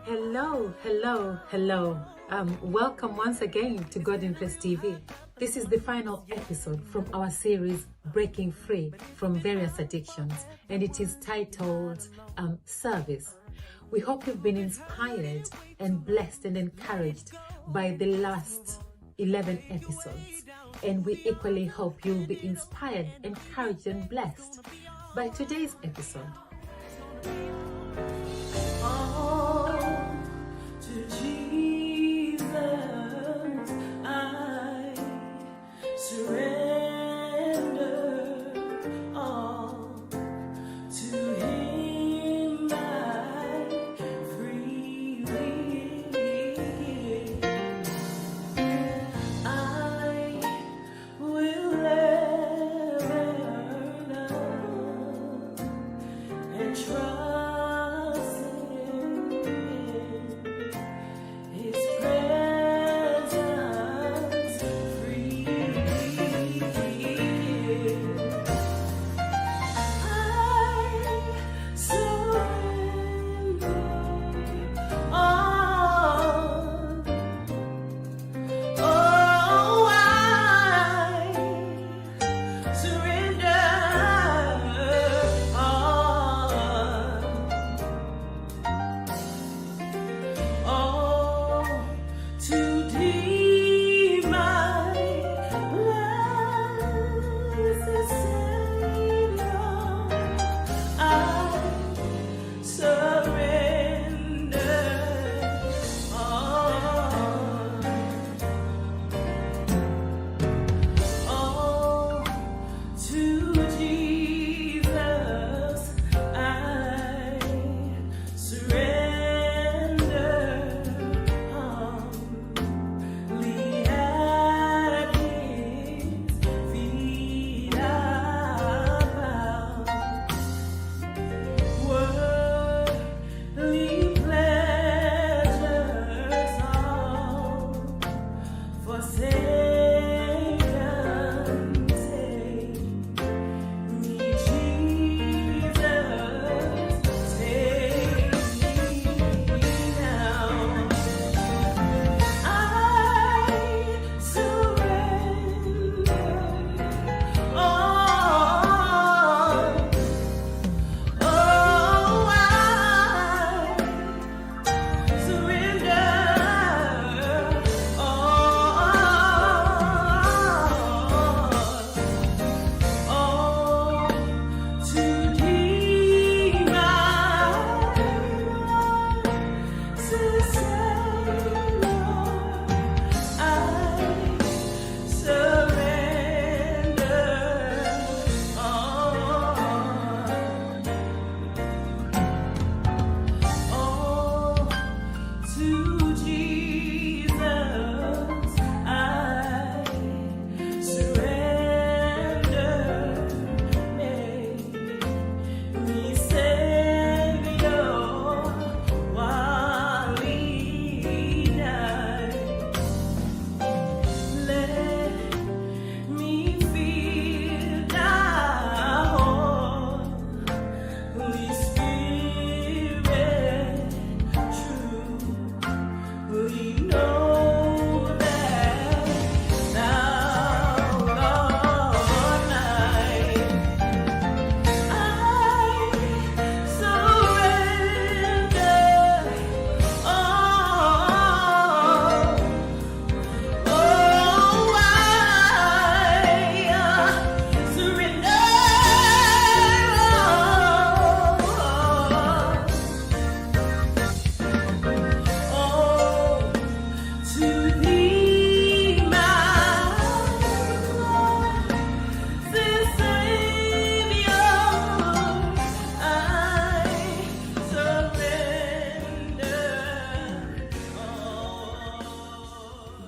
Hello, hello, hello. Welcome once again to GodinterestTV. This is the final episode from our series Breaking Free from Various Addictions, and it is titled Service. We hope you've been inspired and blessed and encouraged by the last 11 episodes. And we equally hope you'll be inspired, encouraged, and blessed by today's episode.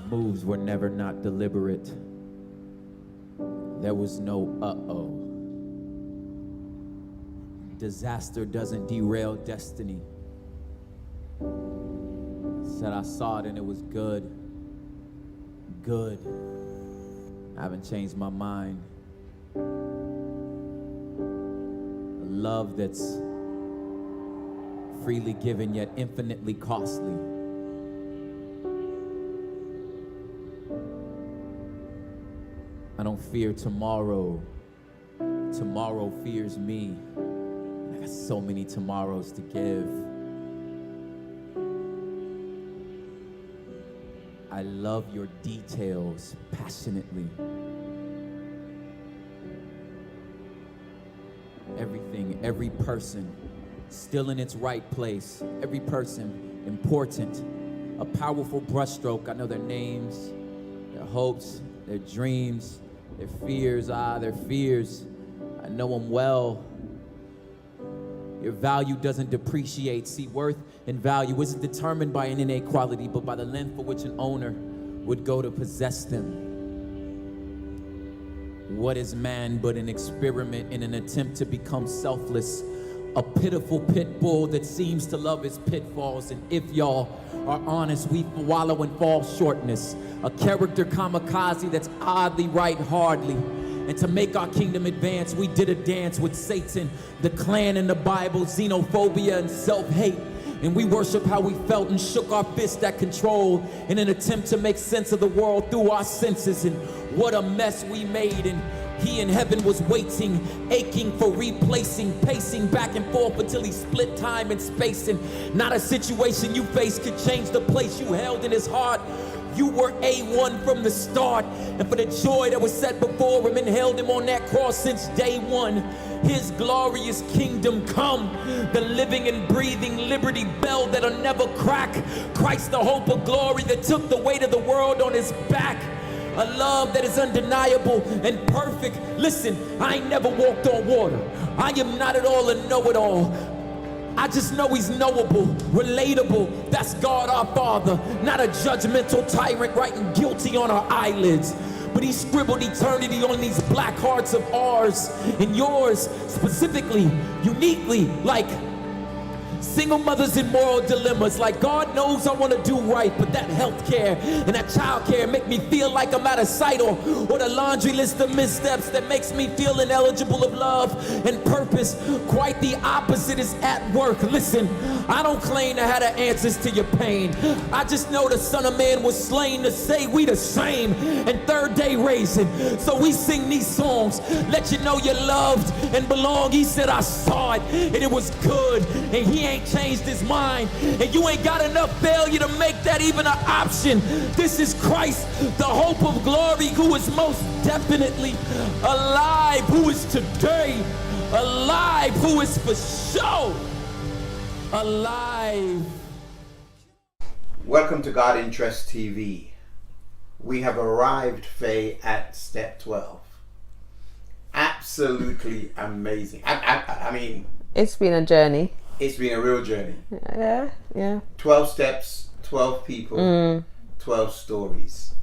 Moves were never not deliberate. There was no uh-oh. Disaster doesn't derail destiny. Said I saw it and it was good. Good. I haven't changed my mind. A love that's freely given yet infinitely costly. I don't fear tomorrow. Tomorrow fears me. I got so many tomorrows to give. I love your details passionately. Everything, every person, still in its right place. Every person, important. A powerful brushstroke. I know their names, their hopes, their dreams, their fears. Their fears. I know them well. Your value doesn't depreciate. See, worth and value isn't determined by an innate quality, but by the length for which an owner would go to possess them. What is man but an experiment in an attempt to become selfless? A pitiful pit bull that seems to love his pitfalls. And if y'all are honest, we wallow in false shortness. A character kamikaze that's oddly right hardly. And to make our kingdom advance, we did a dance with Satan, the clan in the Bible, xenophobia and self-hate. And we worship how we felt and shook our fists at control in an attempt to make sense of the world through our senses. And what a mess we made. And he in heaven was waiting, aching for replacing, pacing back and forth until he split time and space. And not a situation you face could change the place you held in his heart. You were A1 from the start, and for the joy that was set before him and held him on that cross since day one. His glorious kingdom come, the living and breathing liberty bell that'll never crack. Christ, the hope of glory that took the weight of the world on his back. A love that is undeniable and perfect. Listen, I ain't never walked on water. I am not at all a know-it-all. I just know he's knowable, relatable. That's God our Father, not a judgmental tyrant writing guilty on our eyelids. But he scribbled eternity on these black hearts of ours and yours, specifically, uniquely, like single mothers in moral dilemmas. Like, God knows I want to do right, but that health care and that child care make me feel like I'm out of sight, or the laundry list of missteps that makes me feel ineligible of love and purpose. Quite the opposite is at work. Listen, I don't claim to have the answers to your pain. I just know the Son of Man was slain to say we the same, and third day raising. So we sing these songs, let you know you're loved and belong. He said I saw it and it was good, and he ain't changed his mind, and you ain't got enough failure to make that even an option. This is Christ, the hope of glory, who is most definitely alive, who is today alive, who is for sure alive. Welcome to GodinterestTV. We have arrived, Faye, at step 12. Absolutely amazing. I mean, it's been a journey. It's been a real journey. Yeah. 12 steps, 12 people, 12 stories.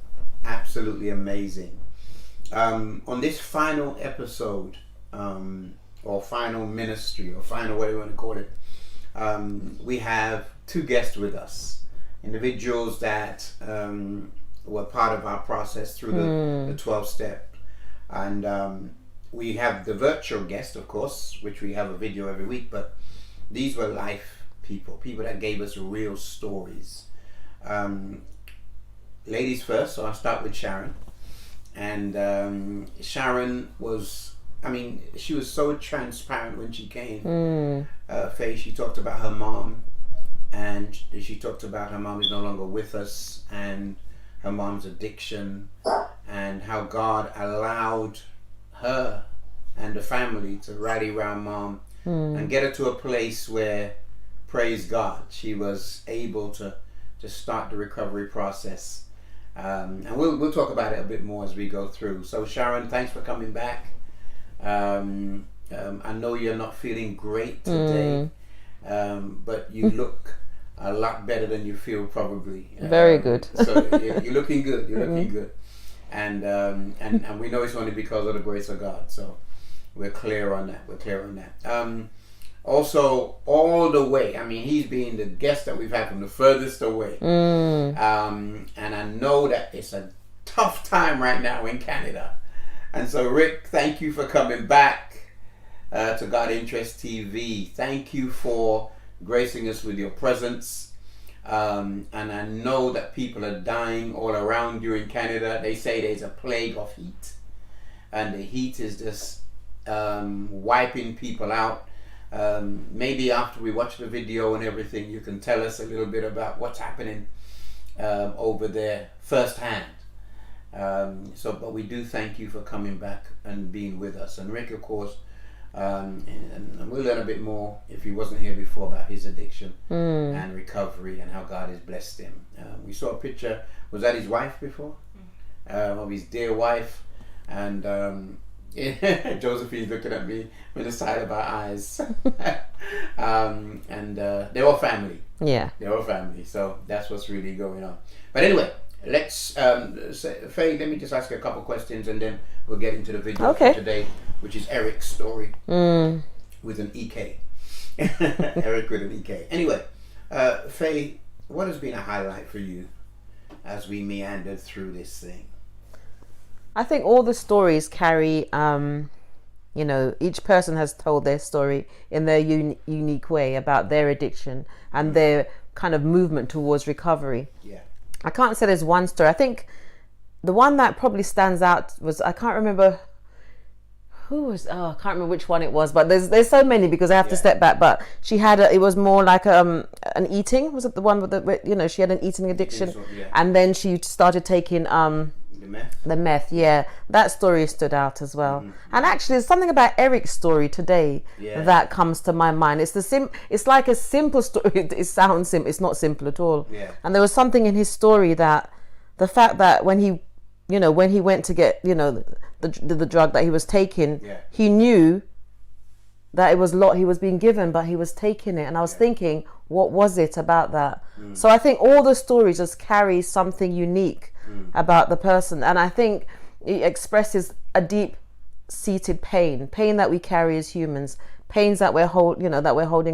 Absolutely amazing. On this final episode, or final ministry, or final, whatever you want to call it, we have two guests with us. Individuals that were part of our process through the 12 step. And we have the virtual guest, of course, which we have a video every week, but these were life people that gave us real stories. Ladies first, so I'll start with Sharon. And Sharon was, she was so transparent when she came. Faye, she talked about her mom, and she talked about her mom is no longer with us, and her mom's addiction, and how God allowed her and the family to rally around mom and get her to a place where, praise God, she was able to start the recovery process. And we'll talk about it a bit more as we go through. So Sharon, thanks for coming back. I know you're not feeling great today, but you look a lot better than you feel probably. Very good. So you're looking good. You're looking good. And we know it's only because of the grace of God. So we're clear on that. Also, all the way, he's being the guest that we've had from the furthest away. And I know that it's a tough time right now in Canada. And so, Rick, thank you for coming back to God Interest TV. Thank you for gracing us with your presence. And I know that people are dying all around you in Canada. They say there's a plague of heat, and the heat is just wiping people out. Maybe after we watch the video and everything, you can tell us a little bit about what's happening over there firsthand. But we do thank you for coming back and being with us. And Rick, of course, and we'll learn a bit more if he wasn't here before about his addiction and recovery and how God has blessed him. We saw a picture, was that his wife before? Of his dear wife, and Josephine's looking at me with the side of our eyes. And they're all family. Yeah. They're all family, so that's what's really going on. But anyway, let's Faye, let me just ask you a couple questions and then we'll get into the video for today, which is Erik's story with an EK. Erik with an EK. Anyway, Faye, what has been a highlight for you as we meandered through this thing? I think all the stories carry, each person has told their story in their unique way about their addiction and their kind of movement towards recovery. Yeah. I can't say there's one story. I think the one that probably stands out was, I can't remember I can't remember which one it was, but there's so many because I have to step back. But she had it was more like an eating. Was it the one with the, she had an eating addiction, and then she started taking the meth. Yeah, that story stood out as well. And actually, there's something about Erik's story today that comes to my mind. It's like a simple story. It sounds simple. It's not simple at all. Yeah. And there was something in his story that the fact that when he went to get the drug that he was taking, he knew that it was a lot he was being given, but he was taking it. And I was thinking, what was it about that? So I think all the stories just carry something unique about the person, and I think it expresses a deep-seated pain that we carry as humans, pains that we're holding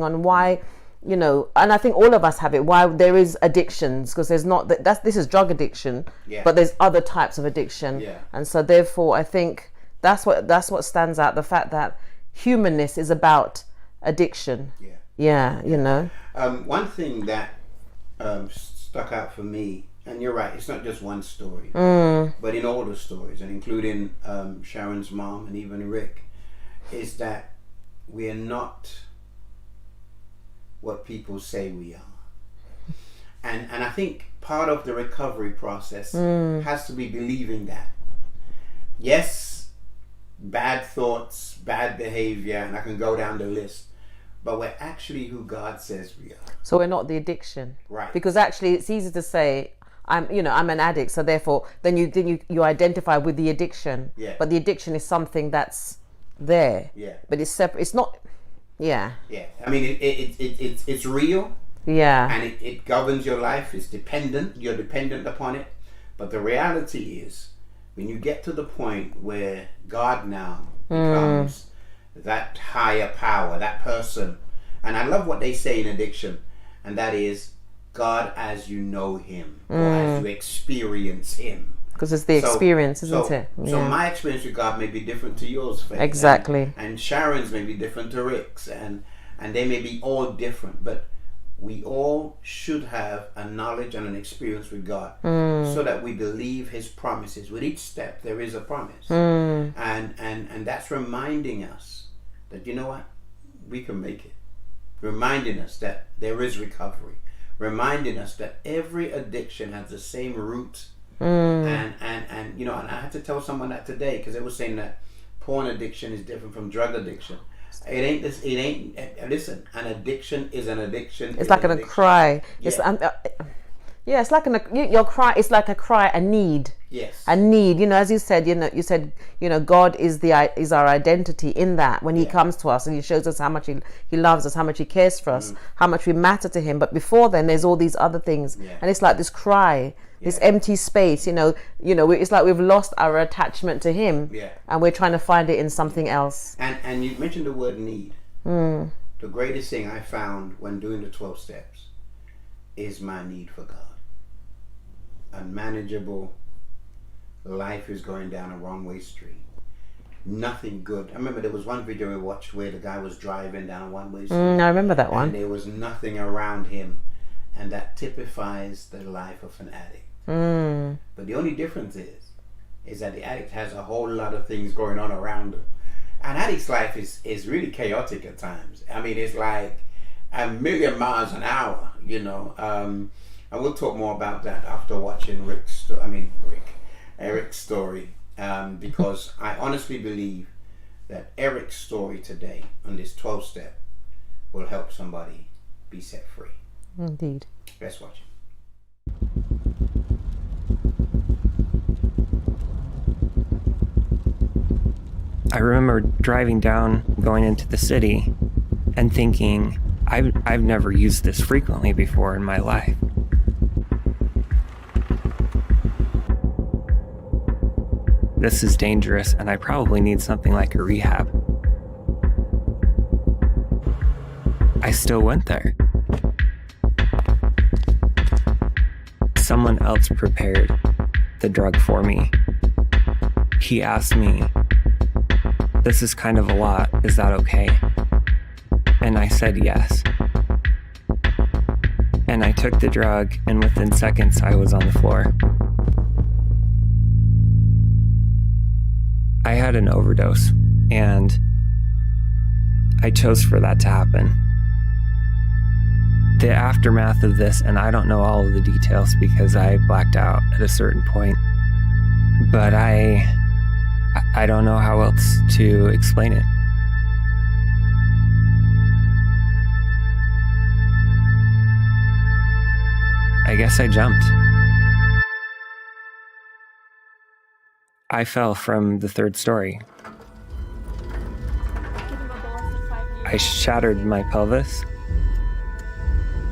on. Why, and I think all of us have it. Why there is addictions, because there's not this is drug addiction, but there's other types of addiction, and so therefore I think that's what stands out. The fact that humanness is about addiction. One thing that stuck out for me, and you're right, it's not just one story, but in all the stories, and including Sharon's mom and even Rick, is that we are not what people say we are. And I think part of the recovery process has to be believing that. Yes, bad thoughts, bad behavior, and I can go down the list, but we're actually who God says we are. So we're not the addiction. Right. Because actually it's easy to say, I'm an addict, so therefore then you identify with the addiction. Yeah. But the addiction is something that's there. Yeah. But it's separate. It's not. Yeah. Yeah. I mean, it's real. Yeah. And it governs your life. It's dependent. You're dependent upon it. But the reality is, when you get to the point where God now becomes that higher power, that person, and I love what they say in addiction, and that is God as you know him, or as you experience him. Because it's the experience, isn't it? Yeah. So my experience with God may be different to yours, Faith. Exactly. And Sharon's may be different to Rick's, and they may be all different, but we all should have a knowledge and an experience with God, so that we believe his promises. With each step there is a promise, and that's reminding us that, you know what, we can make it, reminding us that there is recovery, reminding us that every addiction has the same root. And and I had to tell someone that today, because they were saying that porn addiction is different from drug addiction. Listen, an addiction is an addiction. It's like a cry. It's it's like your cry. It's like a cry, a need. Yes. A need. As you said, God is our identity in that when he comes to us and he shows us how much he loves us, how much he cares for us, how much we matter to him. But before then, there's all these other things, and it's like this cry, this empty space. It's like we've lost our attachment to him, and we're trying to find it in something else. And you mentioned the word need. The greatest thing I found when doing the 12 steps is my need for God. Unmanageable life is going down a wrong way street, nothing good. I remember there was one video we watched where the guy was driving down one way street. I remember that one. And there was nothing around him. And that typifies the life of an addict. But the only difference is that the addict has a whole lot of things going on around him. An addict's life is really chaotic at times. I mean, it's like 1,000,000 miles an hour, you know. I will talk more about that after watching Erik's story, because I honestly believe that Erik's story today on this 12-step will help somebody be set free. Indeed. Let's watch it. I remember driving down, going into the city, and thinking, I've never used this frequently before in my life. This is dangerous, and I probably need something like a rehab. I still went there. Someone else prepared the drug for me. He asked me, "This is kind of a lot, is that okay?" And I said yes. And I took the drug, and within seconds I was on the floor. I had an overdose, and I chose for that to happen. The aftermath of this, and I don't know all of the details because I blacked out at a certain point, but I don't know how else to explain it. I guess I jumped. I fell from the 3rd story. I shattered my pelvis.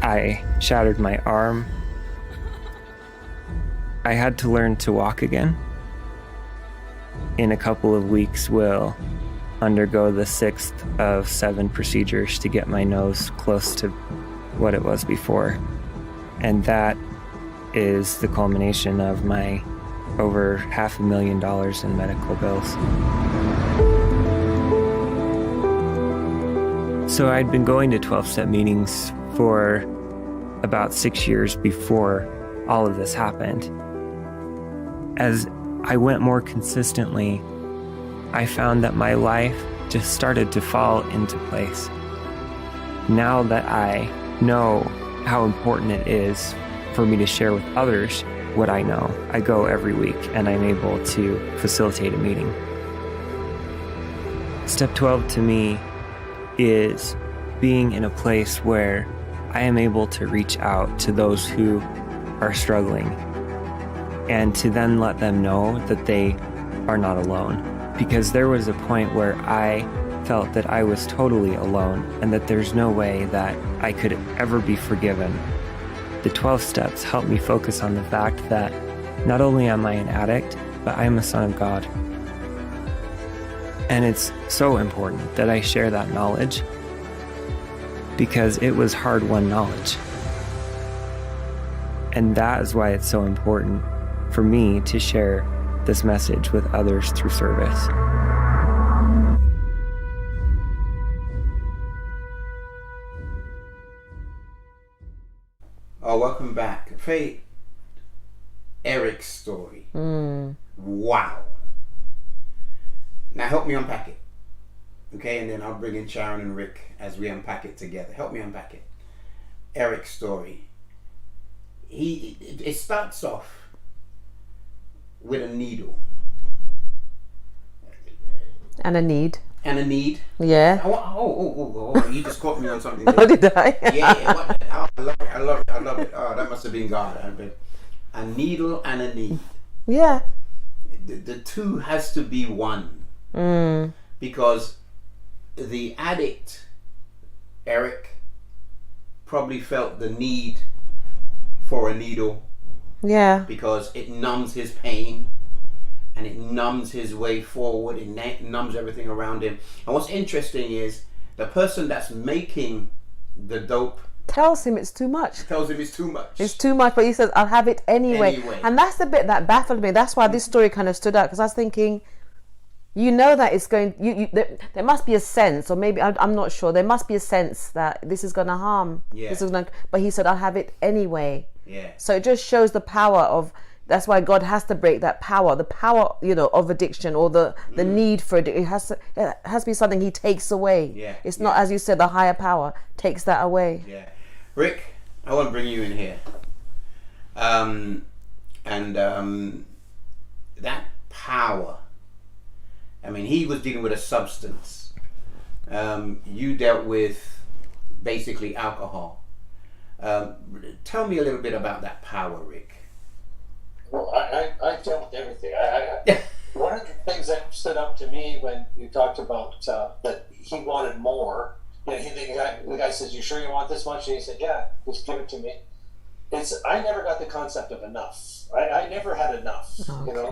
I shattered my arm. I had to learn to walk again. In a couple of weeks, we'll undergo the 6th of 7 procedures to get my nose close to what it was before. And that is the culmination of my over $500,000 in medical bills. So I'd been going to 12-step meetings for about 6 years before all of this happened. As I went more consistently, I found that my life just started to fall into place. Now that I know how important it is for me to share with others what I know, I go every week and I'm able to facilitate a meeting. Step 12 to me is being in a place where I am able to reach out to those who are struggling and to then let them know that they are not alone. Because there was a point where I felt that I was totally alone and that there's no way that I could ever be forgiven. The 12 steps help me focus on the fact that not only am I an addict, but I am a son of God. And it's so important that I share that knowledge because it was hard-won knowledge. And that is why it's so important for me to share this message with others through service. Oh, welcome back. Faye, Erik's story. Wow. Now help me unpack it. Okay, and then I'll bring in Sharon and Rick as we unpack it together. Help me unpack it. Erik's story. It starts off with a needle. And a need. And a need. Yeah. Oh, you just caught me on something. Oh, did I? Yeah. Oh, I love it. Oh, that must have been God. A needle and a need. Yeah. The two has to be one. Because the addict, Erik, probably felt the need for a needle. Yeah. Because it numbs his pain. And it numbs his way forward. It numbs everything around him. And what's interesting is the person that's making the dope tells him it's too much. It's too much, but he says, I'll have it anyway. And that's the bit that baffled me. That's why this story kind of stood out, because I was thinking, you know that it's going, there must be a sense, or maybe I'm not sure, there must be a sense that this is going to harm. Yeah. This is gonna, but he said, I'll have it anyway. Yeah. So it just shows the power of, that's why God has to break that power, the power, you know, of addiction, or the need for it. It has to be something he takes away. Yeah. It's not, as you said, the higher power takes that away. Yeah. Rick, I want to bring you in here. That power, I mean, he was dealing with a substance. You dealt with basically alcohol. Tell me a little bit about that power, Rick. Well, I dealt with everything. One of the things that stood up to me when you talked about that he wanted more. You know, the guy says, "You sure you want this much?" And he said, "Yeah, just give it to me." I never got the concept of enough. I never had enough. Okay. You know,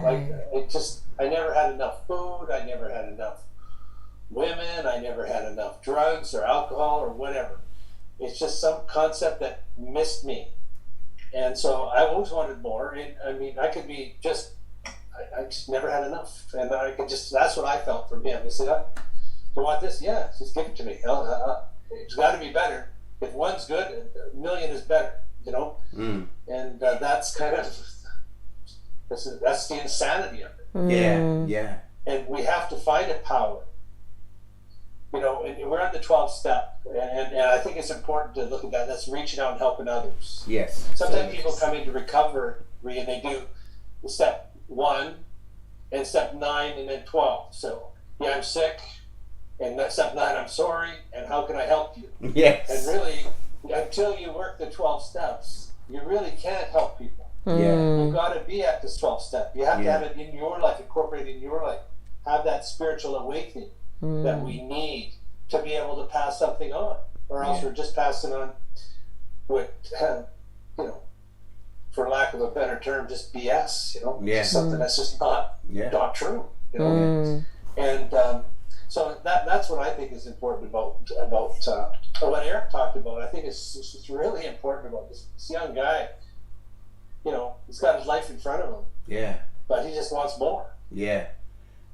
I never had enough food. I never had enough women. I never had enough drugs or alcohol or whatever. It's just some concept that missed me. And so I always wanted more. And I mean, I could be just, I just never had enough. And I could just, that's what I felt from him. He said, "You want this? Yeah, just give it to me. It's got to be better. If one's good, a million is better, you know?" And that's kind of, that's the insanity of it. Yeah. And we have to find a power. You know, and we're on the 12th step, and I think it's important to look at that. That's reaching out and helping others. Yes. Sometimes people come into recovery and they do step 1 and step 9 and then 12. So, yeah, I'm sick, and step 9, I'm sorry, and how can I help you? Yes. And really, until you work the 12 steps, you really can't help people. Yeah. You've got to be at this 12th step. You have to have it in your life, incorporated in your life. Have that spiritual awakening that we need to be able to pass something on, or else we're just passing on what, you know, for lack of a better term, just BS, you know, just something that's just not true, you know. And so that's what I think is important about what Erik talked about. I think it's really important about this young guy. You know, he's got his life in front of him. Yeah. But he just wants more. Yeah.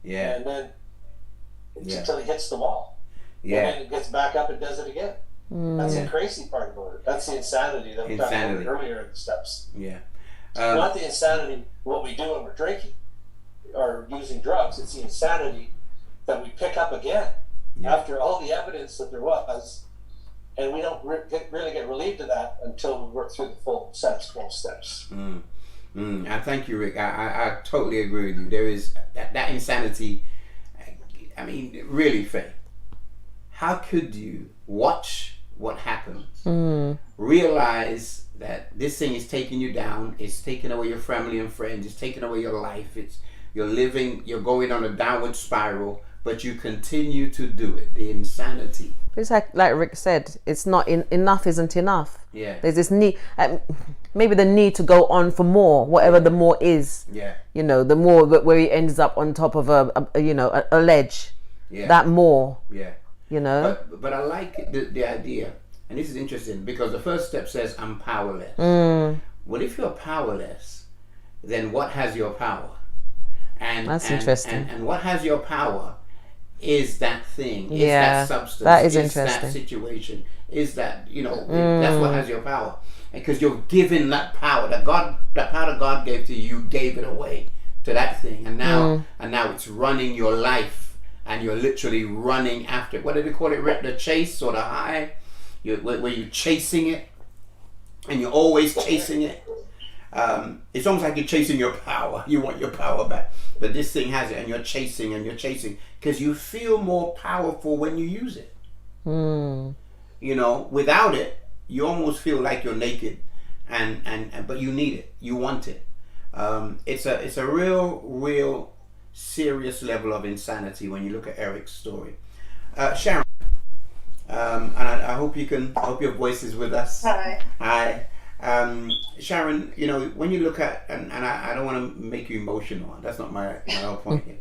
Yeah. And then until he hits the wall. Yeah. And then it gets back up and does it again. That's the crazy part about it. That's the insanity that we talked about earlier in the steps. Yeah. Not the insanity what we do when we're drinking or using drugs. It's the insanity that we pick up again after all the evidence that there was, and we don't really get relieved of that until we work through the full set of 12 steps. And thank you, Rick. I totally agree with you. There is that insanity. I mean, really, Faye, how could you watch what happens, realize that this thing is taking you down, it's taking away your family and friends, it's taking away your life, you're going on a downward spiral, but you continue to do it? The insanity. It's like Rick said, it's not enough isn't enough. Yeah. There's this need, maybe the need to go on for more, whatever the more is. Yeah. You know, the more where he ends up on top of a ledge. Yeah. That more. Yeah. You know. But I like the idea, and this is interesting because the first step says I'm powerless. Well, if you're powerless, then what has your power? And that's interesting. And what has your power is that thing, is that substance, that is interesting. That situation, is that, that's what has your power. Because you're given that power, that power that God gave to you, you gave it away to that thing, and now it's running your life, and you're literally running after it. What do they call it? The chase or the high, where you're chasing it, and you're always chasing it. It's almost like you're chasing your power. You want your power back, but this thing has it, and you're chasing because you feel more powerful when you use it. Without it, you almost feel like you're naked, and but you need it. You want it. It's a real serious level of insanity when you look at Erik's story. Sharon, and I hope your voice is with us. Hi. Sharon, when you look at, and I don't want to make you emotional. That's not my whole point here.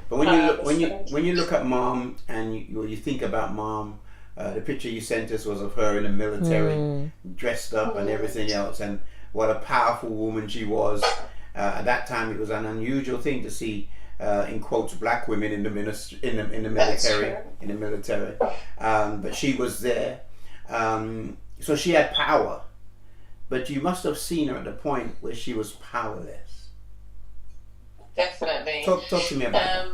But when you look at Mom and you think about Mom, the picture you sent us was of her in the military, dressed up and everything else, and what a powerful woman she was. At that time, it was an unusual thing to see in quotes, black women in the in the military. But she was there, so she had power. But you must have seen her at the point where she was powerless. Definitely. Talk to me about that.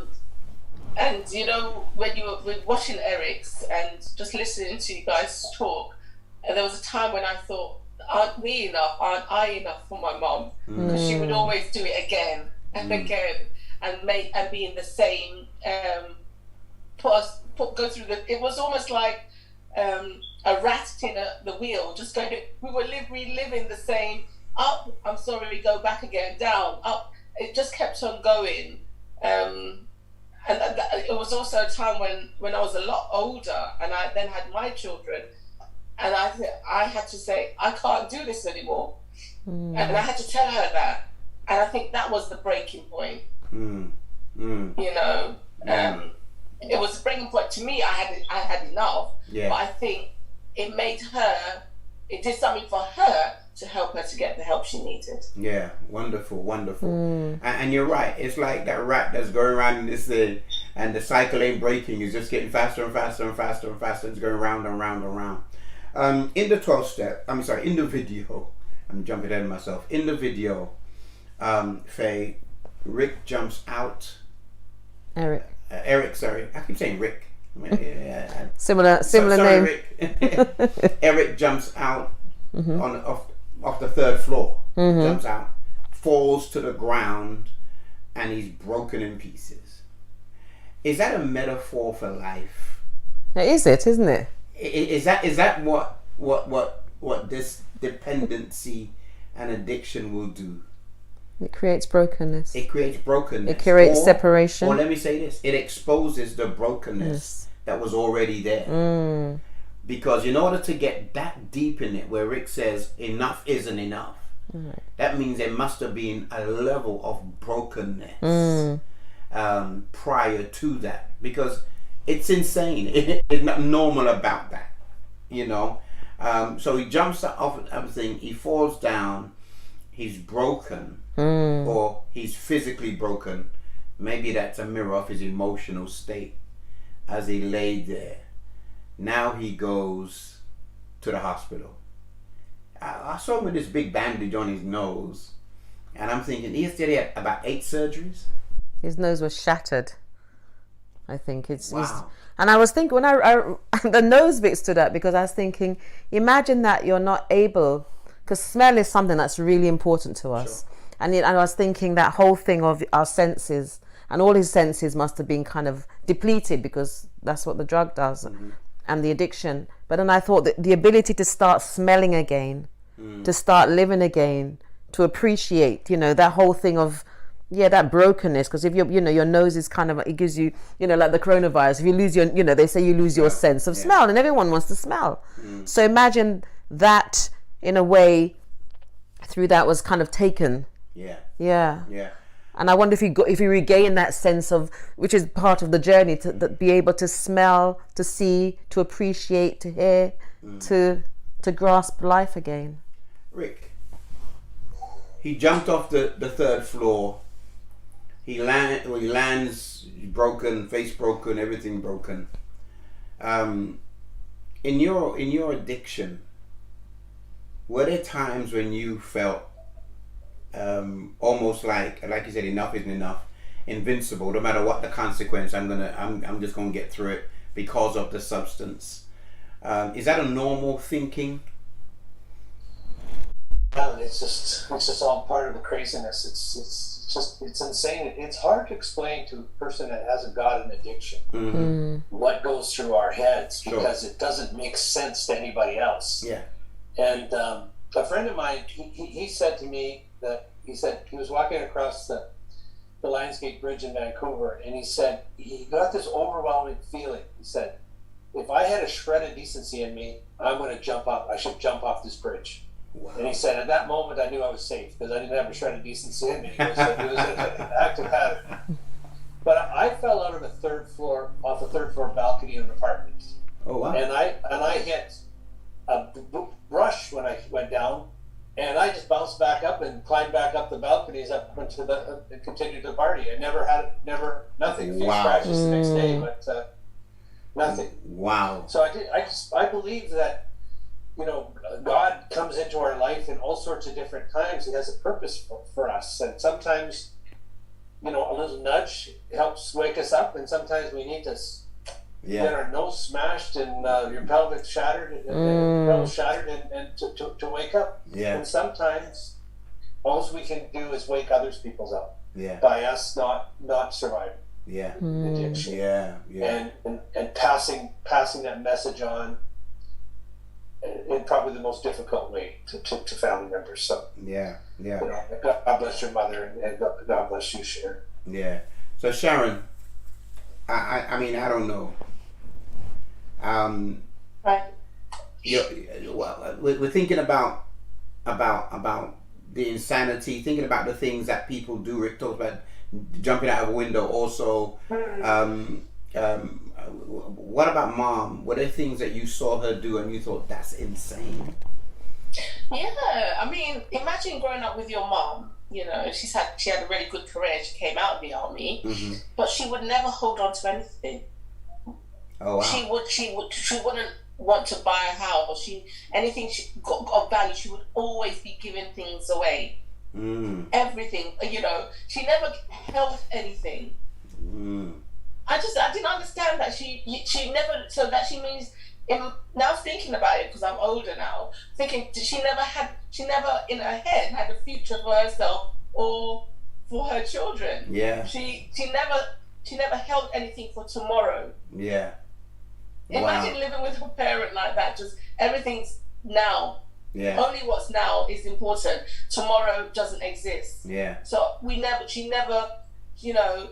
And you know, when you were watching Eric's and just listening to you guys talk, and there was a time when I thought, aren't we enough? Aren't I enough for my mom? Because she would always do it again and again, and be in the same go through the. It was almost like a rat in the wheel, just going. We were reliving the same up. I'm sorry, go back again, down, up. It just kept on going. And it was also a time when I was a lot older, and I then had my children, and I had to say, I can't do this anymore, and I had to tell her that, and I think that was the breaking point. You know, it was a breaking point to me. I had enough, but I think it did something for her to help her to get the help she needed. Yeah, wonderful. And you're right. It's like that rat that's going around in this thing, and the cycle ain't breaking. It's just getting faster and faster and faster and faster. It's going round and round and round. In the 12 step, in the video, I'm jumping ahead of myself. In the video, Faye, Rick jumps out. Eric, sorry. I keep saying Rick. Similar name. Rick. Eric jumps out off the third floor. Jumps out, falls to the ground, and he's broken in pieces. Is that a metaphor for life? Isn't it? Is that what this dependency and addiction will do? It creates brokenness. It creates separation. Or let me say this: it exposes the brokenness that was already there. Because in order to get that deep in it, where Rick says enough isn't enough, that means there must have been a level of brokenness prior to that. Because it's insane. It's not normal about that, you know. So he jumps off everything. He falls down. He's broken, or he's physically broken. Maybe that's a mirror of his emotional state as he lay there. Now he goes to the hospital. I saw him with this big bandage on his nose, and I'm thinking he had about 8 surgeries. His nose was shattered. I think wow. And I was thinking when I the nose bit stood out, because I was thinking, imagine that you're not able, because smell is something that's really important to us. Sure. And I was thinking that whole thing of our senses, and all his senses must have been kind of depleted, because that's what the drug does. And the addiction. But then I thought that the ability to start smelling again, to start living again, to appreciate, that whole thing of, that brokenness. Because if your nose is kind of, it gives you, like the coronavirus, if you lose your, they say you lose your sense of smell, and everyone wants to smell. So imagine that in a way through that was kind of taken. Yeah. And I wonder if you regain that sense of, which is part of the journey, to be able to smell, to see, to appreciate, to hear, to grasp life again. Rick, he jumped off the 3rd floor. He lands broken, face broken, everything broken. In your addiction, were there times when you felt almost like you said, enough isn't enough, invincible, no matter what the consequence, I'm just gonna get through it because of the substance? Is that a normal thinking? It's just all part of the craziness. It's insane. It's hard to explain to a person that hasn't got an addiction what goes through our heads, because it doesn't make sense to anybody else. And a friend of mine, he said to me that he was walking across the Lionsgate Bridge in Vancouver, and he said he got this overwhelming feeling. He said, if I had a shred of decency in me, I'm going to jump off. I should jump off this bridge. Wow. And he said, at that moment, I knew I was safe, because I didn't have a shred of decency in me. It was an active habit. But I fell out of the 3rd floor, off the 3rd floor balcony of an apartment. Oh wow! And I hit a brush when I went down, and I just bounced bounce back up and climb back up the balconies up into and continue to party. I never nothing. A few scratches the next day, but nothing. Wow. So I believe that, you know, God comes into our life in all sorts of different times. He has a purpose for us, and sometimes, you know, a little nudge helps wake us up, and sometimes we need to get our nose smashed and your pelvic shattered and pelvis shattered and to wake up. Yeah. And sometimes all we can do is wake others people's up. Yeah. By us not surviving. Yeah. Addiction. Yeah. Yeah. And passing that message on in probably the most difficult way to family members. So yeah. You know, God bless your mother and God bless you, Sharon. Yeah. So Sharon, I mean, I don't know. Right. We're thinking about the insanity, thinking about the things that people do. Rick talks about jumping out of a window. Also, what about Mom? What are things that you saw her do and you thought that's insane? Yeah, I mean, imagine growing up with your mom. You know, she had a really good career. She came out of the army, but she would never hold on to anything. Oh wow. She wouldn't want to buy a house. Anything she got of value, she would always be giving things away. Everything, you know, she never held anything. I didn't understand that she never. So that she means. Now thinking about it, because I'm older now, thinking she never in her head had a future for herself or for her children. Yeah. She never held anything for tomorrow. Yeah. Imagine living with a parent like that. Just everything's now. Yeah. Only what's now is important. Tomorrow doesn't exist. Yeah. So she never, you know.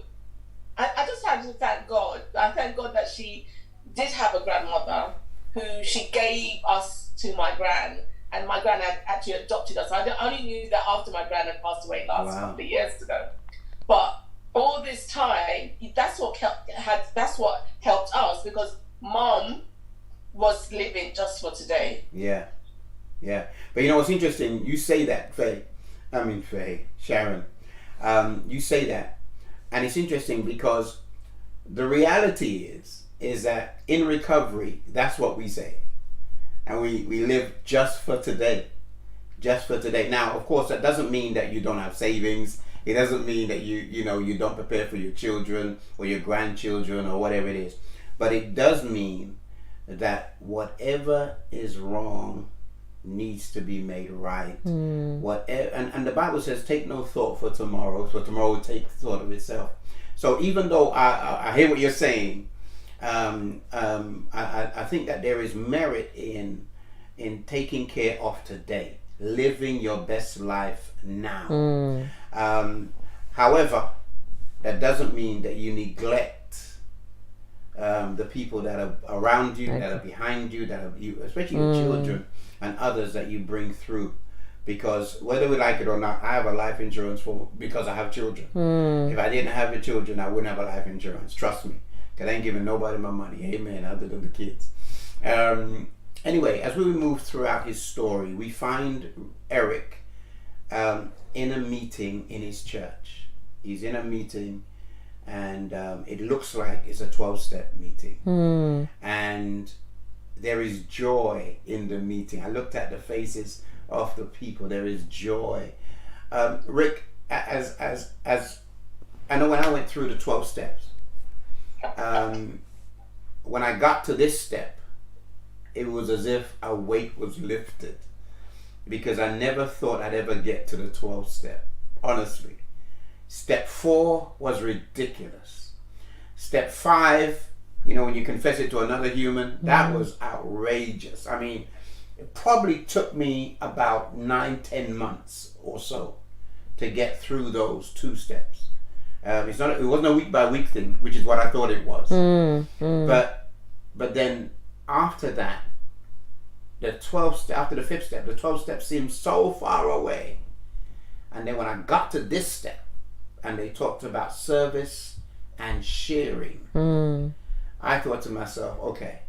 I just had to thank God. I thank God that she did have a grandmother who she gave us to my gran, and my gran had actually adopted us. I only knew that after my gran had passed away last couple of years ago. But all this time, that's what helped us, because Mom was living just for today. Yeah, yeah. But you know what's interesting? You say that, Sharon. You say that, and it's interesting because the reality is that in recovery, that's what we say, and we live just for today. Now, of course, that doesn't mean that you don't have savings. It doesn't mean that you don't prepare for your children or your grandchildren or whatever it is. But it does mean that whatever is wrong needs to be made right. Whatever, and the Bible says, take no thought for tomorrow will take thought of itself. So even though I hear what you're saying, I think that there is merit in taking care of today, living your best life now. However, that doesn't mean that you neglect the people that are around you, that are behind you, especially your children and others that you bring through. Because whether we like it or not, I have a life insurance because I have children. If I didn't have the children, I wouldn't have a life insurance. Trust me. Because I ain't giving nobody my money. Amen. Other than the kids. Anyway, as we move throughout his story, we find Erik in a meeting in his church. He's in a meeting, and it looks like it's a 12-step meeting. And there is joy in the meeting. I looked at the faces of the people. There is joy. Rick, as I know, when I went through the 12 steps, when I got to this step, it was as if a weight was lifted, because I never thought I'd ever get to the 12th step, honestly. Step 4 was ridiculous. Step 5, when you confess it to another human, that was outrageous. I mean, it probably took me about 9-10 months or so to get through those 2 steps. It wasn't a week by week thing, which is what I thought it was. But then after that, after the 5th step, the 12th step seemed so far away. And then when I got to this step, and they talked about service and sharing, I thought to myself, okay.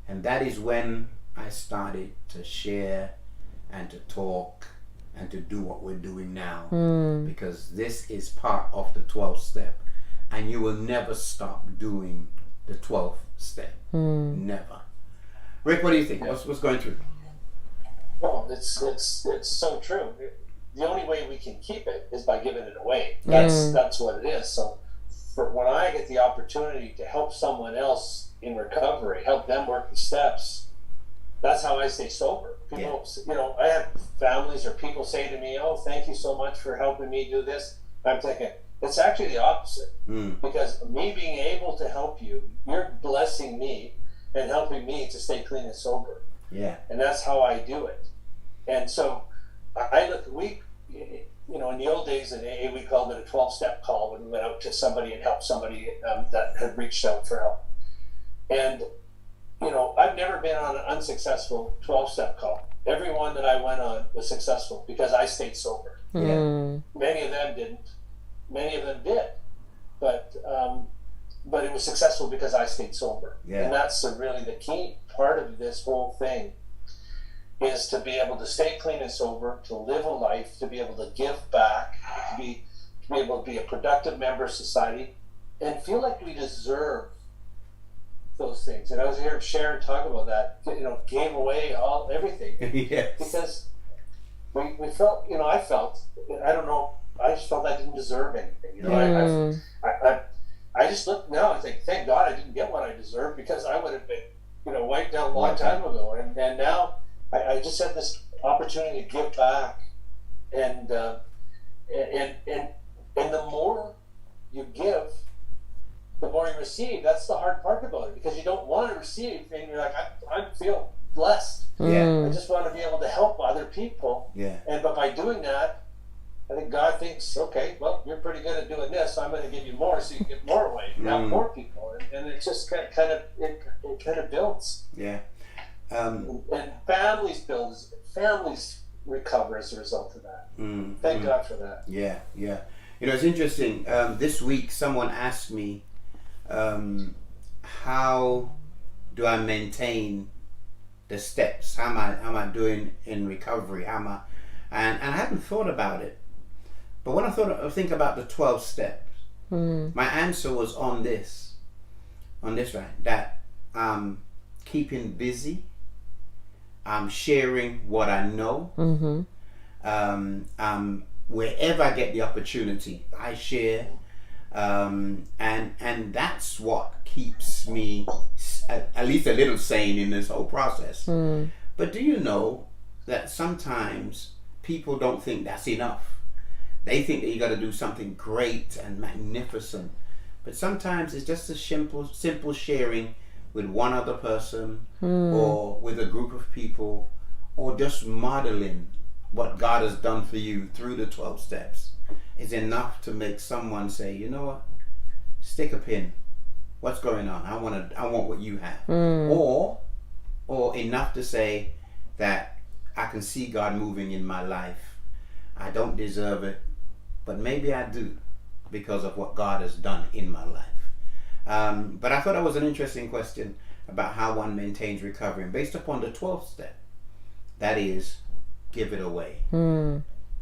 And that is when I started to share and to talk and to do what we're doing now, because this is part of the 12th step, and you will never stop doing the 12th step. Never. Rick, what do you think? What's going through? Well, it's so true. The only way we can keep it is by giving it away. That's what it is. So when I get the opportunity to help someone else in recovery, help them work the steps, that's how I stay sober. People, I have families or people say to me, "Oh, thank you so much for helping me do this." I'm thinking, it's actually the opposite. Because me being able to help you, you're blessing me and helping me to stay clean and sober. Yeah. And that's how I do it. And so in the old days in AA, we called it a 12-step call when we went out to somebody and helped somebody that had reached out for help. And, I've never been on an unsuccessful 12-step call. Every one that I went on was successful because I stayed sober. Yeah. Many of them didn't. Many of them did. But it was successful because I stayed sober. Yeah. And that's really the key part of this whole thing, is to be able to stay clean and sober, to live a life, to be able to give back, to be able to be a productive member of society, and feel like we deserve those things. And I was hearing Sharon talk about that, gave away everything. Yes. Because we felt, I don't know, I just felt I didn't deserve anything. I just look now and think, thank God I didn't get what I deserved, because I would have been, wiped out a long time ago. And now I just had this opportunity to give back, and the more you give, the more you receive. That's the hard part about it, because you don't want to receive, and you're like, I feel blessed. Yeah. I just want to be able to help other people. Yeah. But by doing that, I think God thinks, okay, well, you're pretty good at doing this, so I'm going to give you more, so you can give more away, help more people, and it just kind of builds. Yeah. And families recover as a result of that. Thank God for that. Yeah, yeah. It's interesting. This week, someone asked me, how do I maintain the steps? How am I doing in recovery? And I hadn't thought about it. But when I think about the 12 steps, my answer was on this right, that I'm keeping busy, I'm sharing what I know, wherever I get the opportunity, I share, and that's what keeps me at least a little sane in this whole process. But do you know that sometimes people don't think that's enough? They think that you got to do something great and magnificent, but sometimes it's just a simple sharing with one other person, or with a group of people, or just modeling what God has done for you through the 12 steps is enough to make someone say, you know what, stick a pin. What's going on? I want what you have. Or enough to say that I can see God moving in my life. I don't deserve it, but maybe I do, because of what God has done in my life. But I thought that was an interesting question about how one maintains recovery, and based upon the 12th step, that is, give it away.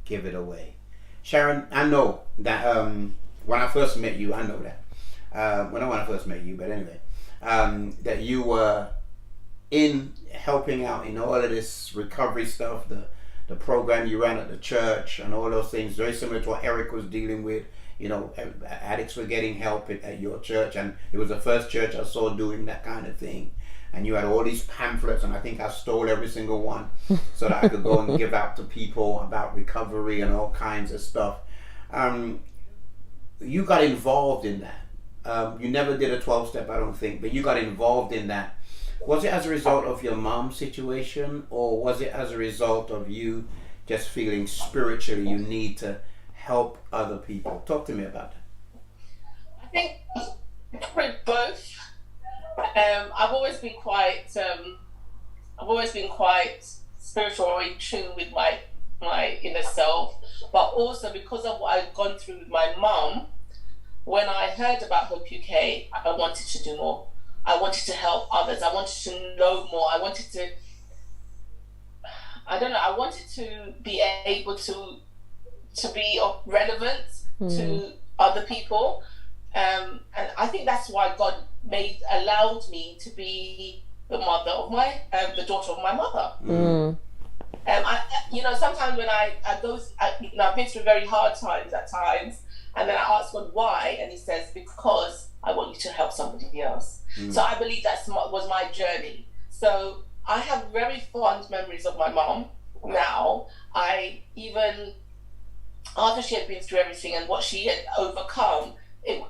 Give it away. Sharon, I know that when I first met you, I know that. When I first met you, but anyway, that you were in helping out in all of this recovery stuff, the program you ran at the church and all those things, very similar to what Erik was dealing with. Addicts were getting help at your church, and it was the first church I saw doing that kind of thing. And you had all these pamphlets, and I think I stole every single one so that I could go and give out to people about recovery and all kinds of stuff. You got involved in that. You never did a 12-step, I don't think, but you got involved in that. Was it as a result of your mom's situation, or was it as a result of you just feeling spiritually you need to help other people? Talk to me about that. I think probably both. I've always been quite spiritual, or in tune with my inner self, but also because of what I've gone through with my mom. When I heard about Hope UK, I wanted to do more. I wanted to help others. I wanted to know more. I I don't know, I wanted to be able to be of relevance to other people. And I think that's why God allowed me to be the mother of the daughter of my mother. Sometimes when I've been through very hard times at times, and then I ask God why, and He says, because I want you to help somebody else. So I believe was my journey. So I have very fond memories of my mom now. After she had been through everything and what she had overcome,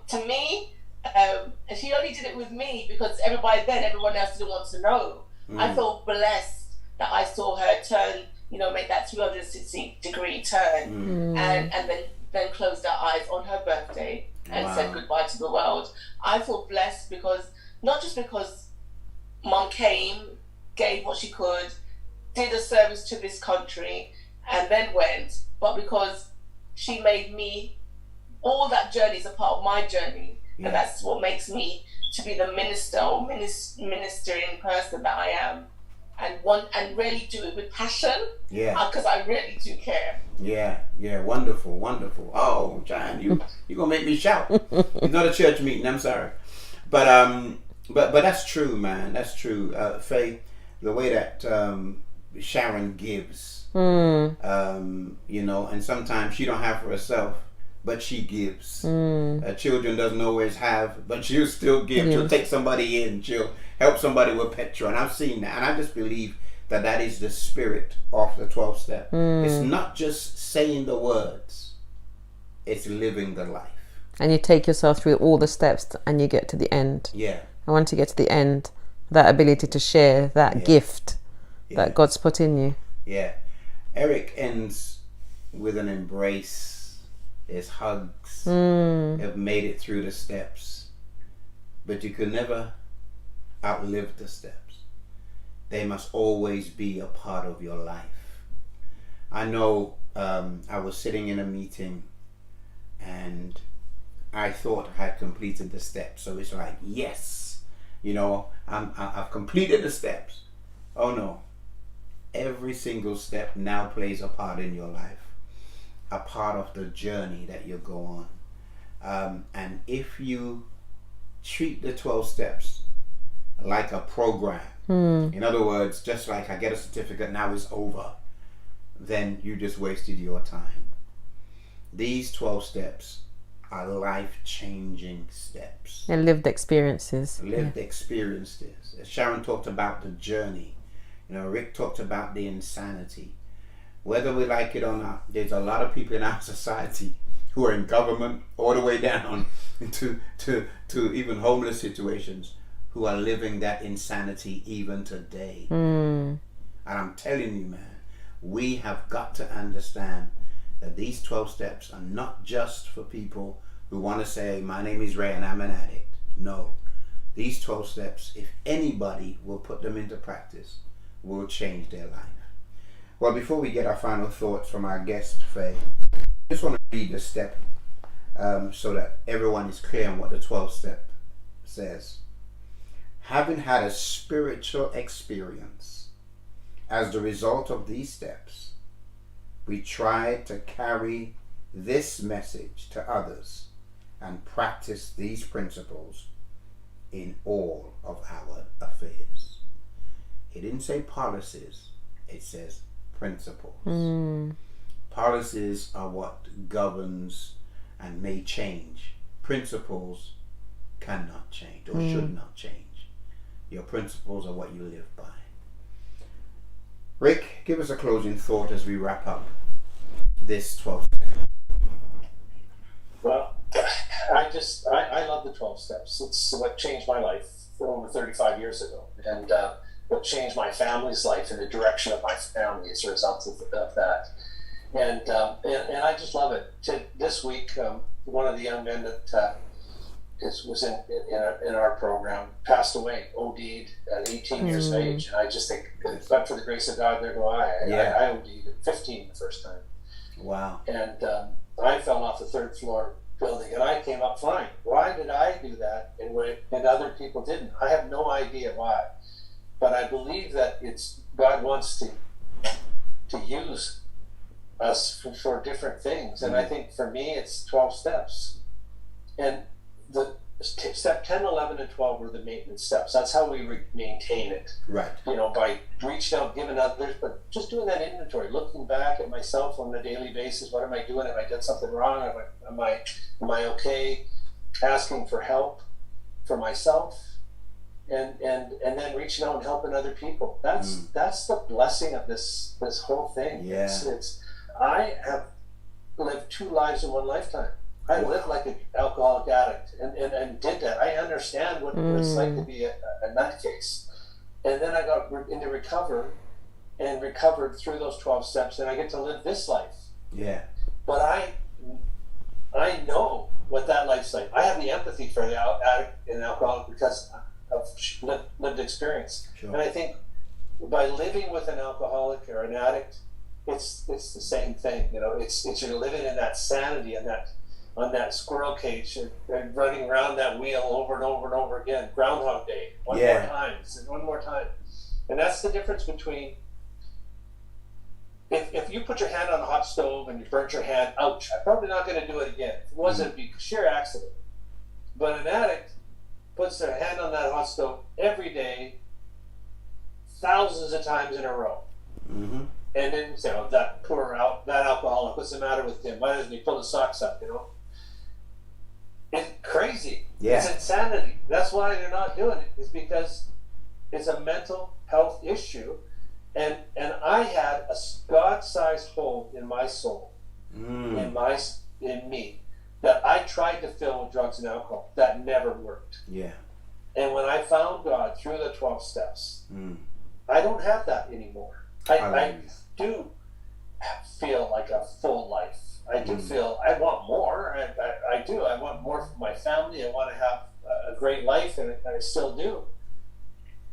to me, and she only did it with me because everyone else didn't want to know. I feel blessed that I saw her turn, make that 360-degree turn, and then closed her eyes on her birthday and said goodbye to the world. I feel blessed not just because Mom came, gave what she could, did a service to this country, and then went, but because she made me, all that journey is a part of my journey, and that's what makes me to be the ministering person that I am, and really do it with passion, because I really do care. Wonderful. Oh, John, you gonna make me shout. It's not a church meeting, I'm sorry, but that's true, man. That's true. Faith, the way that Sharon gives, and sometimes she don't have for herself, but she gives. Children doesn't always have, but she'll still give. She'll take somebody in. She'll help somebody with petrol. And I've seen that. And I just believe that is the spirit of the 12 step. It's not just saying the words. It's living the life. And you take yourself through all the steps and you get to the end. Yeah. I want to get to the end. That ability to share that gift that God's put in you. Yeah. Erik ends with an embrace. There's hugs. Have made it through the steps. But you could never outlive the steps. They must always be a part of your life. I know I was sitting in a meeting and I thought I had completed the steps. So it's like, yes, I've completed the steps. Oh no. Every single step now plays a part in your life. A part of the journey that you go on. And if you treat the 12 steps like a program, in other words, just like I get a certificate, now it's over, then you just wasted your time. These 12 steps are life-changing steps. And lived experiences. Experiences. Sharon talked about the journey. Rick talked about the insanity. Whether we like it or not, there's a lot of people in our society who are in government all the way down to even homeless situations who are living that insanity even today. And I'm telling you, man, we have got to understand that these 12 steps are not just for people who want to say, my name is Ray and I'm an addict. No, these 12 steps, if anybody will put them into practice, will change their life. Well, before we get our final thoughts from our guest, Faye, I just want to read the step so that everyone is clear on what the 12th step says. Having had a spiritual experience as the result of these steps, we try to carry this message to others and practice these principles in all of our affairs. It didn't say policies, it says principles. Policies are what governs and may change. Principles cannot change or should not change. Your principles are what you live by. Rick, give us a closing thought as we wrap up this 12 steps. Well, I love the 12 steps. It's what changed my life over 35 years ago, and what changed my family's life in the direction of my family as a result of that. And I just love it. This week, one of the young men that was in our program passed away, OD'd at 18 years of age. And I just think, but for the grace of God, there go I. I OD'd at 15 the first time. Wow. And I fell off the third floor building, and I came up flying. Why did I do that and other people didn't? I have no idea why. But I believe that God wants to to use us for different things. And I think for me, it's 12 steps. And the step 10, 11, and 12 were the maintenance steps. That's how we maintain it. Right. By reaching out, giving others, but just doing that inventory, looking back at myself on a daily basis. What am I doing? Have I done something wrong? Am I okay? Asking for help for myself, and then reaching out and helping other people. That's the blessing of this whole thing. Yeah. I have lived 2 lives in one lifetime. I lived like an alcoholic addict and did that. I understand what it's like to be a nutcase. And then I got into recovered through those 12 steps, and I get to live this life. Yeah. But I know what that life's like. I have the empathy for the addict and alcoholic because of lived experience. Sure. And I think by living with an alcoholic or an addict, it's the same thing. It's you're living in that sanity and on that squirrel cage and running around that wheel over and over and over again. Groundhog Day. One more time. And that's the difference between if you put your hand on a hot stove and you burnt your hand, ouch, I'm probably not going to do it again. If it wasn't a sheer accident. But an addict puts their hand on that hot stove every day, thousands of times in a row. Mm-hmm. And then say, that alcoholic, what's the matter with him? Why doesn't he pull his socks up, It's crazy. Yeah. It's insanity. That's why they're not doing it. It's because it's a mental health issue. And I had a God-sized hole in my soul, in me, that I tried to fill with drugs and alcohol. That never worked. Yeah. And when I found God through the 12 steps, I don't have that anymore. I do feel like a full life. I do feel I want more. I do. I want more for my family. I want to have a great life, and I still do.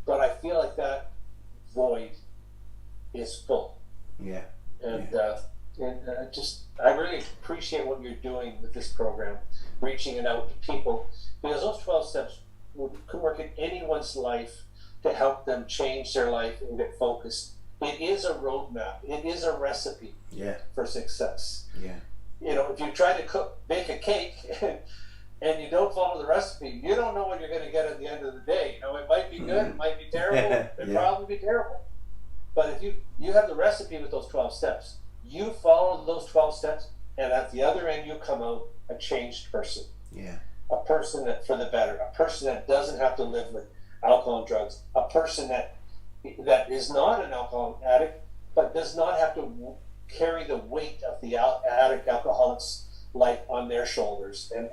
But I feel like that void is full. Yeah. And I really appreciate what you're doing with this program, reaching it out to people, because those 12 steps could work in anyone's life to help them change their life and get focused. It is a roadmap. It is a recipe for success. Yeah. If you try to bake a cake and you don't follow the recipe, you don't know what you're going to get at the end of the day. It might be good, it might be terrible, it'd probably be terrible. But if you have the recipe with those 12 steps, you follow those 12 steps, and at the other end you come out a changed person. Yeah. A person that for the better, a person that doesn't have to live with alcohol and drugs, a person that is not an alcohol addict, but does not have to carry the weight of the addict alcoholic's life on their shoulders and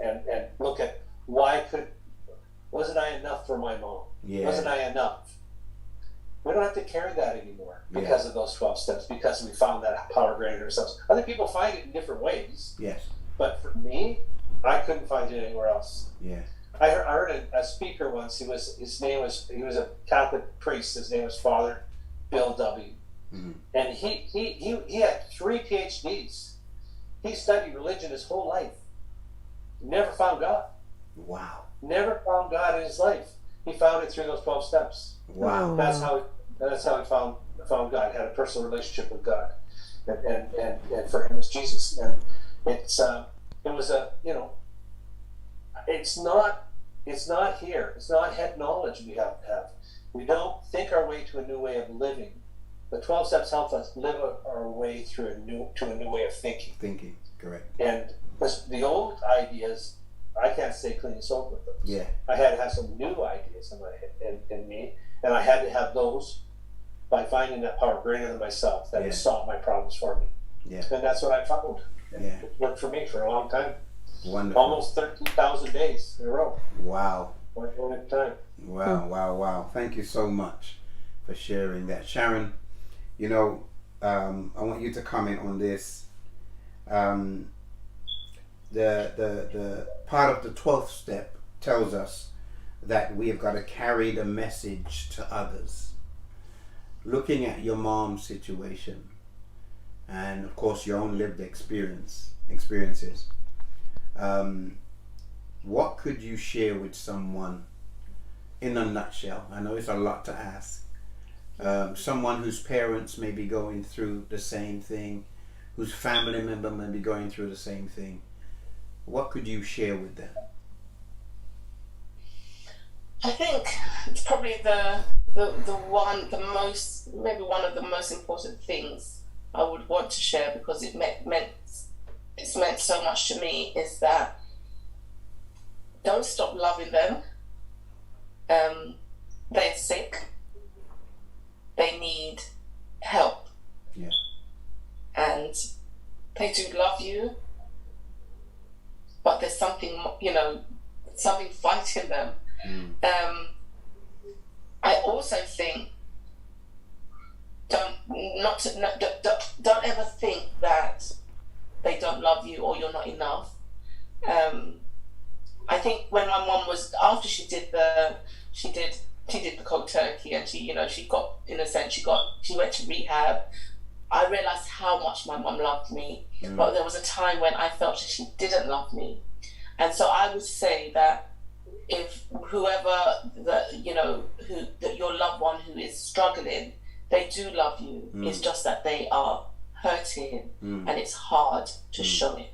look at wasn't I enough for my mom? Yeah. Wasn't I enough? We don't have to carry that anymore because of those 12 steps, because we found that power greater than ourselves. Other people find it in different ways. Yes. But for me, I couldn't find it anywhere else. Yeah. I heard a speaker once. He was a Catholic priest. His name was Father Bill W. Mm-hmm. And he had 3 PhDs. He studied religion his whole life. Never found God. Wow. Never found God in his life. He found it through those 12 steps. Wow. That's how he found God. Had a personal relationship with God, and for him it's Jesus. And it's not here. It's not head knowledge we have to have. We don't think our way to a new way of living. The 12 steps help us live our way to a new way of thinking. Thinking, correct. And the old ideas, I can't stay clean and sober with those. Yeah. I had to have some new ideas in my head, in me, and I had to have those by finding that power greater than myself that would solve my problems for me. Yeah. And that's what I found. Yeah. It worked for me for a long time. Wonderful. Almost 13,000 days in a row. Wow. One at a time. Wow. Thank you so much for sharing that. Sharon, I want you to comment on this. The part of the 12th step tells us that we have got to carry the message to others. Looking at your mom's situation, and of course your own lived experiences, what could you share with someone in a nutshell? I know it's a lot to ask. someone whose parents may be going through the same thing, whose family member may be going through the same thing, what could you share with them? I think it's probably maybe one of the most important things I would want to share, because it's meant so much to me, is that don't stop loving them. They're sick. They need help. Yeah. And they do love you, but there's something, something fighting them. I also think don't ever think that they don't love you or you're not enough. I think when my mom was, after she did the cold turkey, and she got, in a sense, she went to rehab, I realized how much my mom loved me. But there was a time when I felt that she didn't love me. And so I would say that if whoever your loved one who is struggling, they do love you. It's just that they are hurting, and it's hard to show it.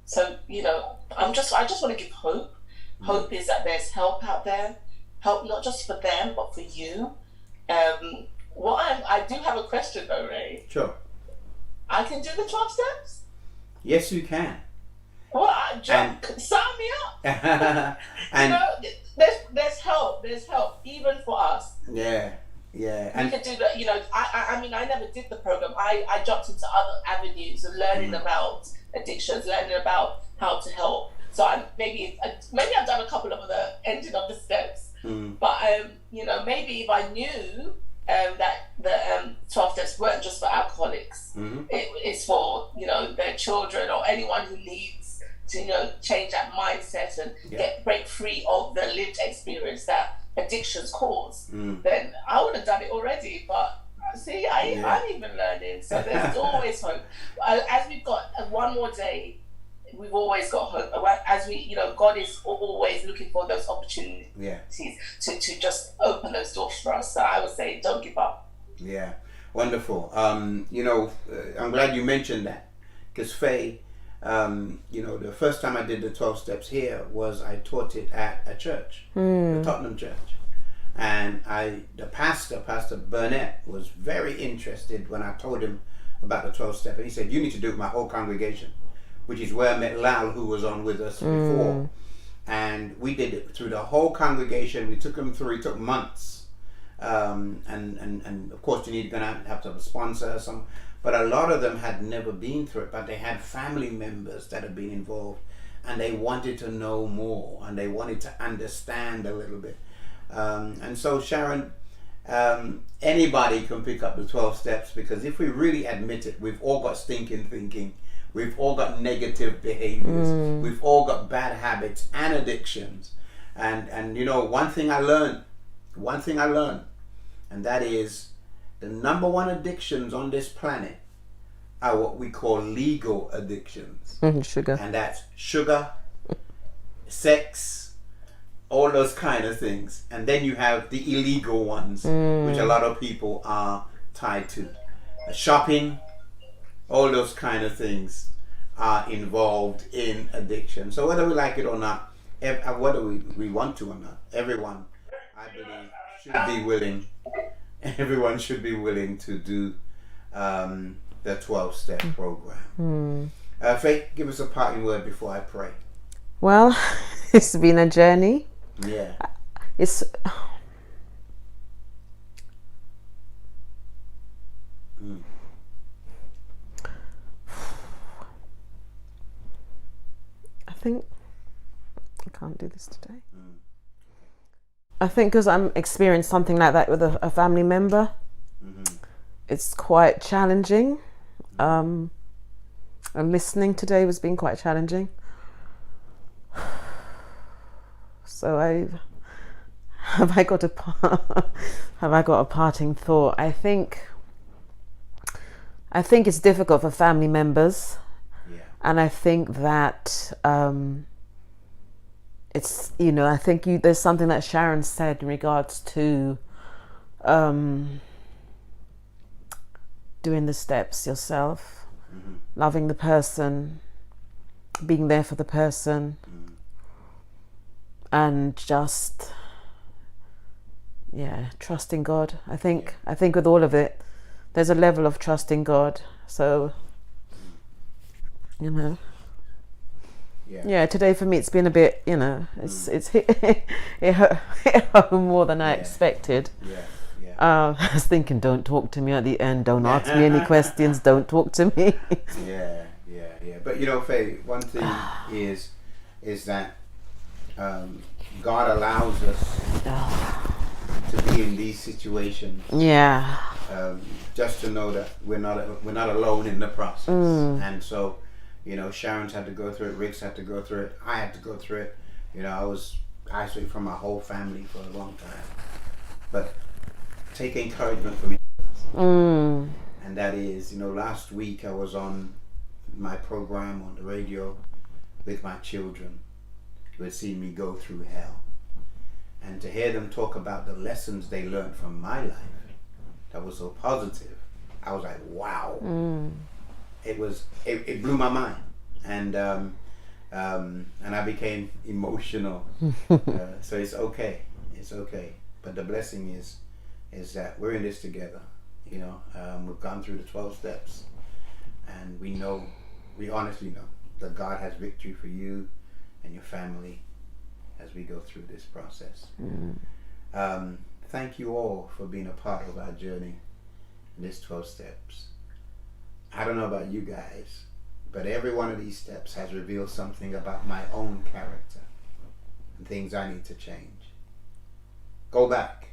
So I just want to give hope. Hope is that there's help out there. Help not just for them, but for you. I do have a question though, Ray. Sure. I can do the 12 steps? Yes, you can. Well, sign me up. And there's help. There's help even for us. Yeah. And you could do that. I mean, I never did the program. I jumped into other avenues of learning about addictions, learning about how to help. So maybe I've done a couple of the ending of the steps. But maybe if I knew that the 12 steps weren't just for alcoholics, it's for their children or anyone who needs to change that mindset and break free of the lived experience that addictions cause, then I would have done it already. But see, I'm even learning, so there's always hope. As we've got one more day, we've always got hope. As we, God is always looking for those opportunities to just open those doors for us. So I would say, don't give up. Yeah, wonderful. I'm glad you mentioned that, because Faye, the first time I did the 12 steps here was I taught it at a church, the Tottenham church. And Pastor Burnett, was very interested when I told him about the 12 step. And he said, you need to do it with my whole congregation, which is where I met Lal, who was on with us before. And we did it through the whole congregation. We took them through, it took months. And of course you're going to have to sponsor some, but a lot of them had never been through it, but they had family members that had been involved, and they wanted to know more, and they wanted to understand a little bit. And so Sharon, anybody can pick up the 12 steps, because if we really admit it, we've all got stinking thinking, we've all got negative behaviors, we've all got bad habits and addictions. And one thing I learned, and that is the number one addictions on this planet are what we call legal addictions. Sugar. And that's sugar, sex, all those kind of things. And then you have the illegal ones, which a lot of people are tied to. Shopping, all those kind of things are involved in addiction. So whether we like it or not, whether we want to or not, everyone, I believe, should be willing. Everyone should be willing to do the 12-step program. Faith, give us a parting word before I pray. Well, it's been a journey. Yeah. I think I can't do this today. I think because I'm experiencing something like that with a family member, it's quite challenging. And listening today has been quite challenging. So have I got a parting thought? I think it's difficult for family members, and I think that it's I think there's something that Sharon said in regards to doing the steps yourself, loving the person, being there for the person, and just trusting God. I think with all of it, there's a level of trusting God. So, today for me it's been a bit, it's hit home more than I expected. I was thinking, don't talk to me at the end, don't ask me any questions, don't talk to me. Yeah. But Faye, one thing is that God allows us to be in these situations. Yeah. Just to know that we're not alone in the process. And so, Sharon's had to go through it, Rick's had to go through it, I had to go through it. I was isolated from my whole family for a long time. But take encouragement from me. And that is, last week I was on my program on the radio with my children who had seen me go through hell. And to hear them talk about the lessons they learned from my life that was so positive, I was like, wow. It blew my mind. And I became emotional. So it's okay. But the blessing is that we're in this together. We've gone through the 12 steps, and we honestly know that God has victory for you and your family as we go through this process. Thank you all for being a part of our journey in these 12 steps. I don't know about you guys, but every one of these steps has revealed something about my own character and things I need to change. Go back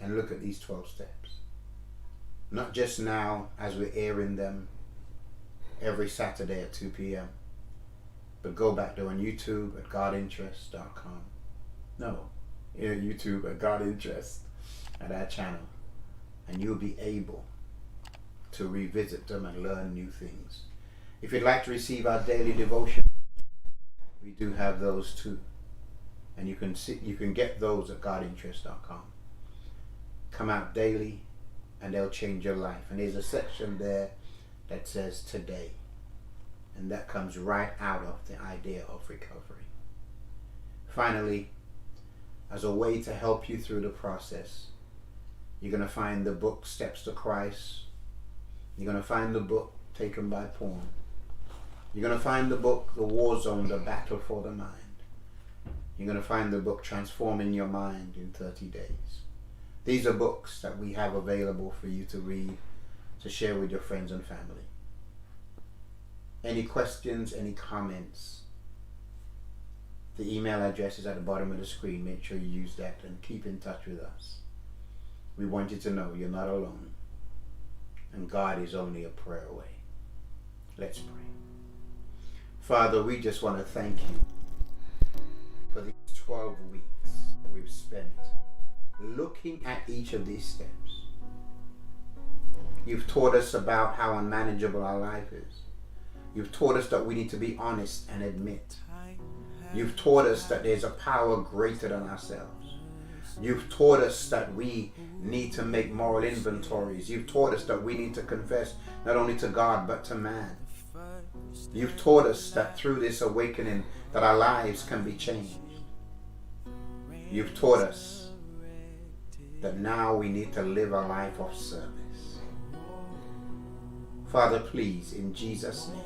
and look at these 12 steps. Not just now as we're airing them every Saturday at 2 p.m. But go back there on YouTube at GodinterestTV.com. No, YouTube at GodInterest at our channel. And you'll be able to revisit them and learn new things. If you'd like to receive our daily devotion, we do have those too. And you can get those at GodInterest.com. Come out daily and they'll change your life. And there's a section there that says today. And that comes right out of the idea of recovery. Finally, as a way to help you through the process, you're going to find the book Steps to Christ. You're going to find the book Taken by Porn. You're going to find the book The War Zone, The Battle for the Mind. You're going to find the book Transforming Your Mind in 30 Days. These are books that we have available for you to read, to share with your friends and family. Any questions, any comments? The email address is at the bottom of the screen. Make sure you use that and keep in touch with us. We want you to know you're not alone. And God is only a prayer away. Let's pray. Father, we just want to thank you for these 12 weeks that we've spent looking at each of these steps. You've taught us about how unmanageable our life is. You've taught us that we need to be honest and admit. You've taught us that there's a power greater than ourselves. You've taught us that we need to make moral inventories. You've taught us that we need to confess not only to God but to man. You've taught us that through this awakening that our lives can be changed. You've taught us that now we need to live a life of service. Father, please, in Jesus' name,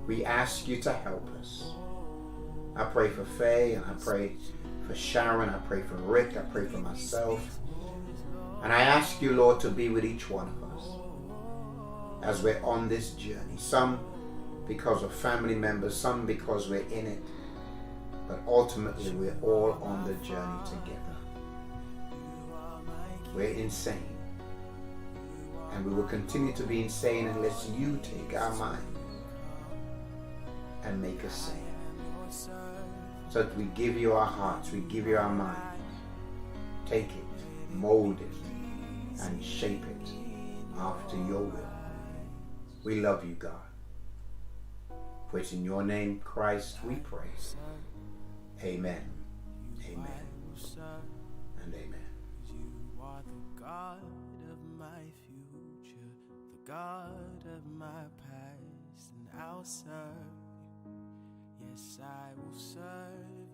we ask you to help us. I pray for Faye, and I pray for Sharon, I pray for Rick, I pray for myself. And I ask you, Lord, to be with each one of us as we're on this journey. Some because of family members, some because we're in it. But ultimately, we're all on the journey together. We're insane. And we will continue to be insane unless you take our mind and make us sane. So that we give you our hearts, we give you our minds. Take it, mold it, and shape it after your will. We love you, God. For it's in your name, Christ, we pray. Amen. Amen. And amen. are the God of my future, the God of my past, and I'll serve you. Yes, I will serve